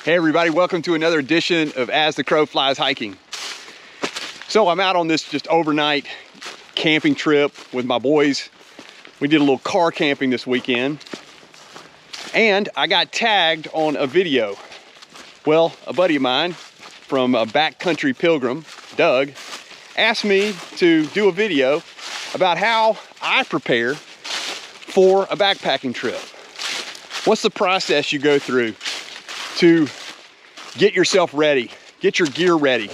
Hey everybody, welcome to another edition of As the Crow Flies Hiking. So I'm out on this just overnight camping trip with my boys. We did a little car camping this weekend, and I got tagged on a video. Well, a buddy of mine from Backcountry Pilgrim, Doug, asked me to do a video about how I prepare for a backpacking trip. What's the process you go through to get yourself ready, get your gear ready,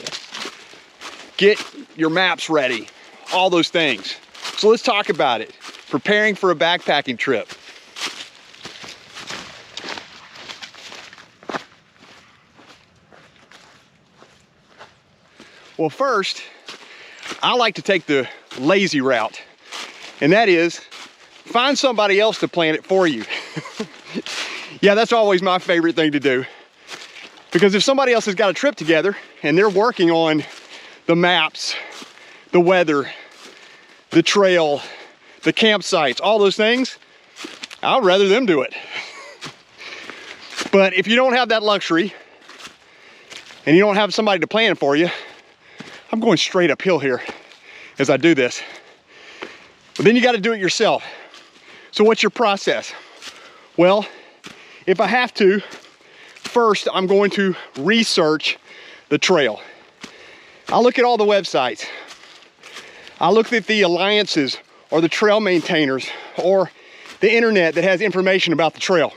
get your maps ready, all those things. So let's talk about it. Preparing for a backpacking trip. Well, first, I like to take the lazy route, and that is find somebody else to plan it for you. Yeah, that's always my favorite thing to do. Because if somebody else has got a trip together and they're working on the maps, the weather, the trail, the campsites, all those things, I'd rather them do it. But if you don't have that luxury and you don't have somebody to plan for you, I'm going straight uphill here as I do this. But then you got to do it yourself. So what's your process? Well, if I have to, first I'm going to research the trail. I'll look at all the websites. I'll look at the alliances or the trail maintainers or the internet that has information about the trail.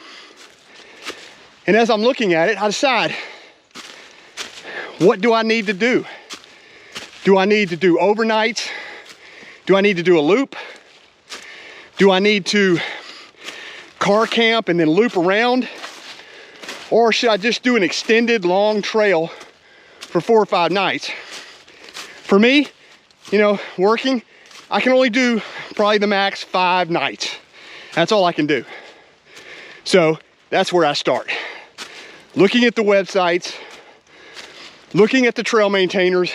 And as I'm looking at it, I decide, what do I need to do? Do I need to do overnights? Do I need to do a loop? Do I need to car camp and then loop around? Or should I just do an extended long trail for 4 or 5 nights? For me, working, I can only do probably the max 5 nights. That's all I can do. So that's where I start. Looking at the websites, looking at the trail maintainers,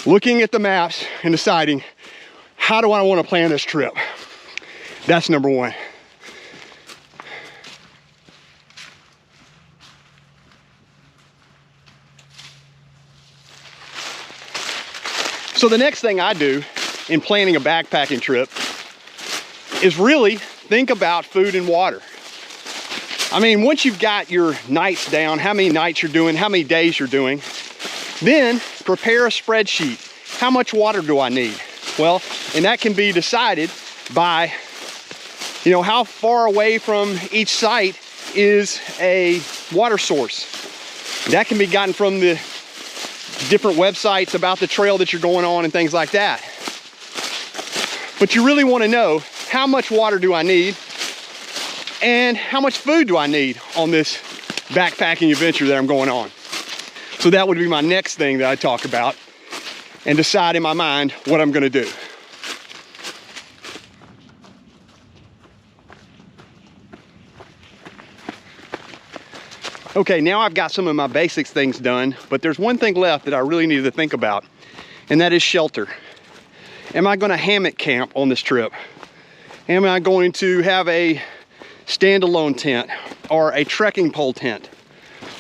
looking at the maps, and deciding, how do I want to plan this trip? That's number one. So the next thing I do in planning a backpacking trip is really think about food and water. I mean, once you've got your nights down, how many nights you're doing, how many days you're doing, then prepare a spreadsheet. How much water do I need? Well, and that can be decided by, how far away from each site is a water source. That can be gotten from the different websites about the trail that you're going on and things like that. But you really want to know, how much water do I need and how much food do I need on this backpacking adventure that I'm going on? So that would be my next thing that I talk about and decide in my mind what I'm going to do. Okay, now I've got some of my basics things done, but there's one thing left that I really need to think about, and that is shelter. Am I going to hammock camp on this trip? Am I going to have a standalone tent or a trekking pole tent?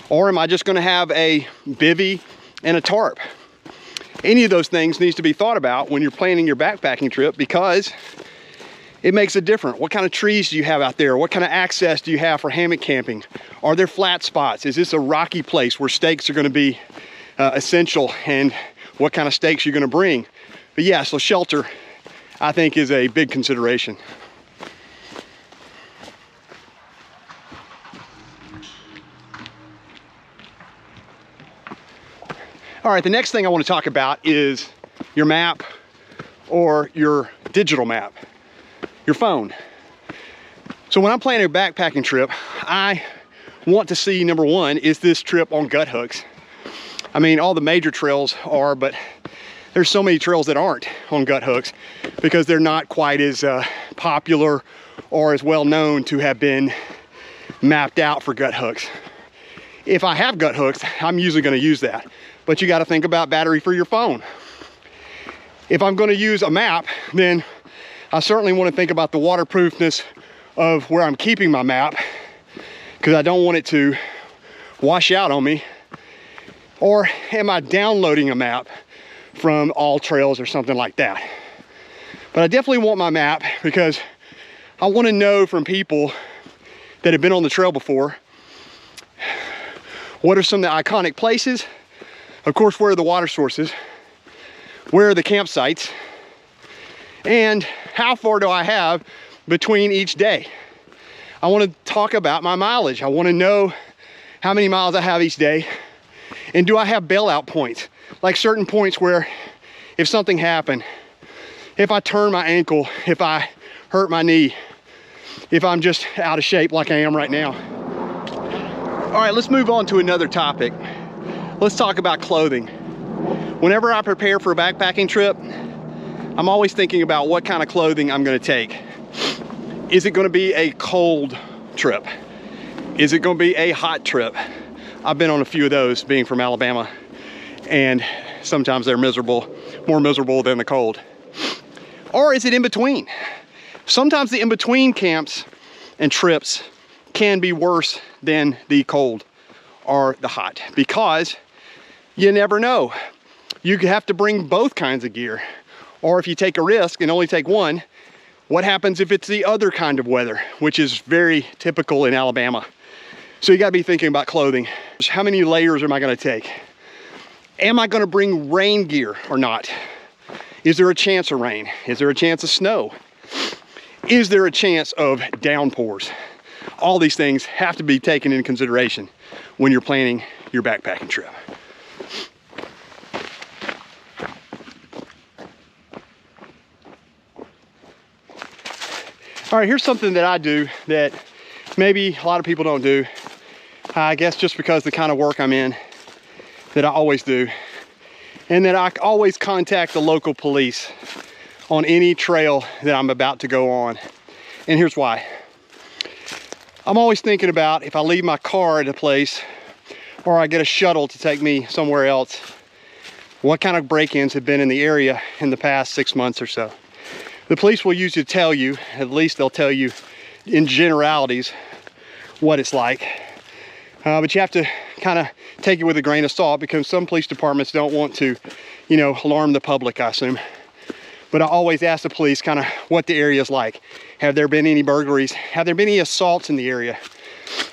Or am I just going to have a bivvy and a tarp? Any of those things needs to be thought about when you're planning your backpacking trip, because it makes a difference. What kind of trees do you have out there? What kind of access do you have for hammock camping? Are there flat spots? Is this a rocky place where stakes are going to be essential, and what kind of stakes you're going to bring? But yeah, so shelter, I think, is a big consideration. All right, the next thing I want to talk about is your map or your digital map, your phone. So when I'm planning a backpacking trip, I want to see, number one, is this trip on gut hooks? I mean, all the major trails are, but there's so many trails that aren't on gut hooks because they're not quite as popular or as well known to have been mapped out for gut hooks. If I have gut hooks, I'm usually going to use that. But you got to think about battery for your phone. If I'm going to use a map, then I certainly want to think about the waterproofness of where I'm keeping my map, because I don't want it to wash out on me? Or am I downloading a map from All Trails or something like that? But I definitely want my map because I want to know from people that have been on the trail before, what are some of the iconic places? Of course, where are the water sources? Where are the campsites? And how far do I have between each day? I want to talk about my mileage. I want to know how many miles I have each day. And do I have bailout points? Like certain points where if something happened, if I turn my ankle, if I hurt my knee, if I'm just out of shape like I am right now. All right, let's move on to another topic. Let's talk about clothing. Whenever I prepare for a backpacking trip, I'm always thinking about what kind of clothing I'm gonna take. Is it gonna be a cold trip? Is it gonna be a hot trip? I've been on a few of those, being from Alabama, and sometimes they're miserable, more miserable than the cold. Or is it in between? Sometimes the in-between camps and trips can be worse than the cold or the hot, because you never know. You have to bring both kinds of gear. Or if you take a risk and only take one, what happens if it's the other kind of weather, which is very typical in Alabama? So you gotta be thinking about clothing. How many layers am I gonna take? Am I gonna bring rain gear or not? Is there a chance of rain? Is there a chance of snow? Is there a chance of downpours? All these things have to be taken into consideration when you're planning your backpacking trip. All right, here's something that I do that maybe a lot of people don't do. I guess just because the kind of work I'm in, that I always do. And that I always contact the local police on any trail that I'm about to go on. And here's why. I'm always thinking about if I leave my car at a place or I get a shuttle to take me somewhere else, what kind of break-ins have been in the area in the past 6 months or so. The police will usually tell you, at least they'll tell you in generalities what it's like. But you have to kind of take it with a grain of salt, because some police departments don't want to, you know, alarm the public, I assume. But I always ask the police kind of what the area is like. Have there been any burglaries? Have there been any assaults in the area?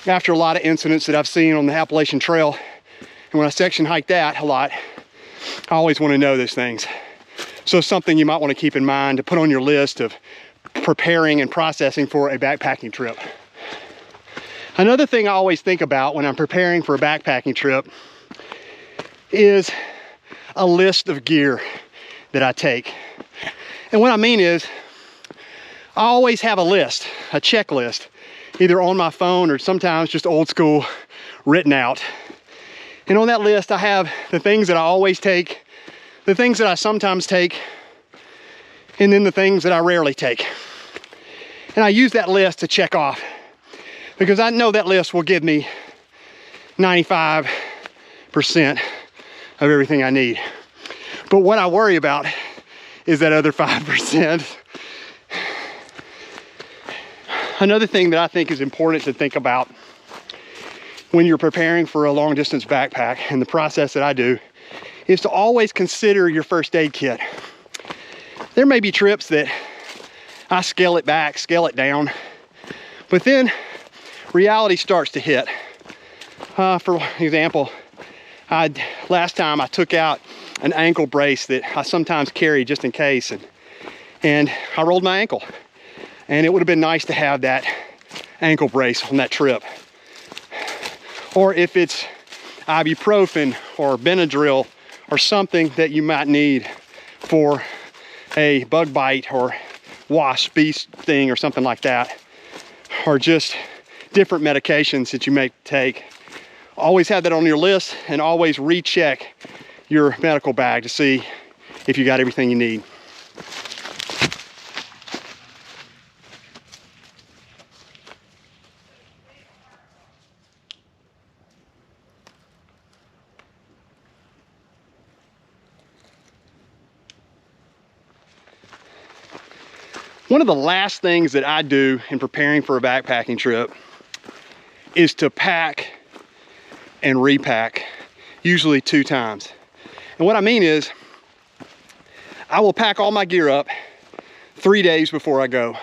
After a lot of incidents that I've seen on the Appalachian Trail, and when I section hike that a lot, I always want to know those things. So something you might want to keep in mind to put on your list of preparing and processing for a backpacking trip. Another thing I always think about when I'm preparing for a backpacking trip is a list of gear that I take. And what I mean is, I always have a list, a checklist, either on my phone or sometimes just old school written out. And on that list, I have the things that I always take, the things that I sometimes take, and then the things that I rarely take. And I use that list to check off, because I know that list will give me 95% of everything I need. But what I worry about is that other 5%. Another thing that I think is important to think about when you're preparing for a long distance backpack, and the process that I do, is to always consider your first aid kit. There may be trips that I scale it back, scale it down, but then reality starts to hit. For example, last time I took out an ankle brace that I sometimes carry just in case, and I rolled my ankle. And it would have been nice to have that ankle brace on that trip. Or if it's ibuprofen or Benadryl or something that you might need for a bug bite or wasp, bee sting or something like that, or just different medications that you may take. Always have that on your list, and always recheck your medical bag to see if you got everything you need. One of the last things that I do in preparing for a backpacking trip is to pack and repack, usually 2 times. And what I mean is, I will pack all my gear up 3 days before I go.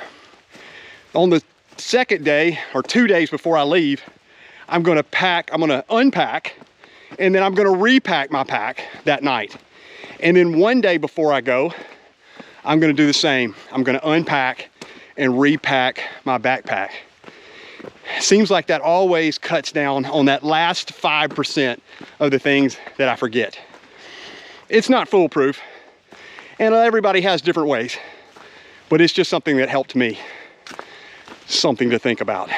On the second day, or 2 days before I leave, I'm gonna unpack, and then I'm gonna repack my pack that night. And then 1 day before I go, I'm gonna do the same. I'm gonna unpack and repack my backpack. Seems like that always cuts down on that last 5% of the things that I forget. It's not foolproof, and everybody has different ways, but it's just something that helped me. Something to think about.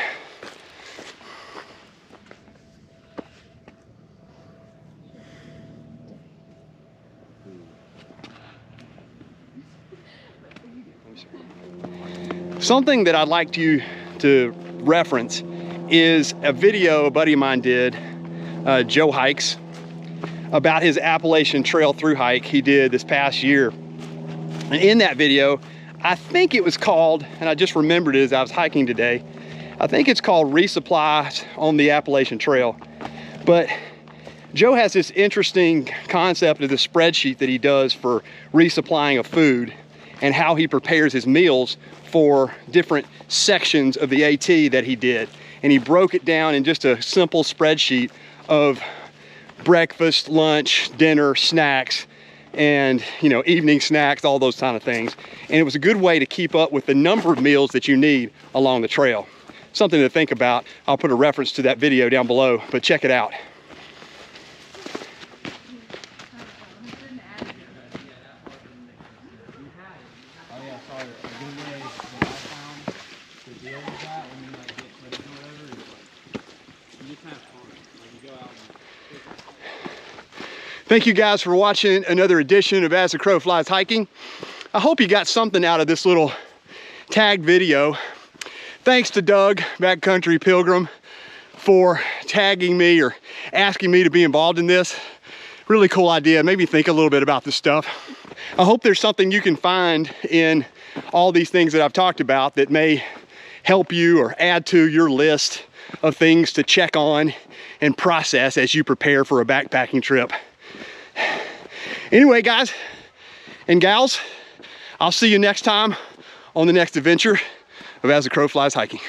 Something that I'd like you to reference is a video a buddy of mine did, Joe Hikes, about his Appalachian Trail through hike he did this past year. And in that video, I think it was called, and I just remembered it as I was hiking today, I think it's called Resupply on the Appalachian Trail. But Joe has this interesting concept of the spreadsheet that he does for resupplying of food and how he prepares his meals for different sections of the AT that he did. And he broke it down in just a simple spreadsheet of breakfast, lunch, dinner, snacks, and evening snacks, all those kind of things. And it was a good way to keep up with the number of meals that you need along the trail. Something to think about. I'll put a reference to that video down below, but check it out. Thank you guys for watching another edition of As the Crow Flies Hiking. I hope you got something out of this little tag video. Thanks to Doug, Backcountry Pilgrim, for tagging me or asking me to be involved in this. Really cool idea. Made me think a little bit about this stuff. I hope there's something you can find in all these things that I've talked about that may help you or add to your list of things to check on and process as you prepare for a backpacking trip. Anyway, guys and gals, I'll see you next time on the next adventure of As the Crow Flies Hiking.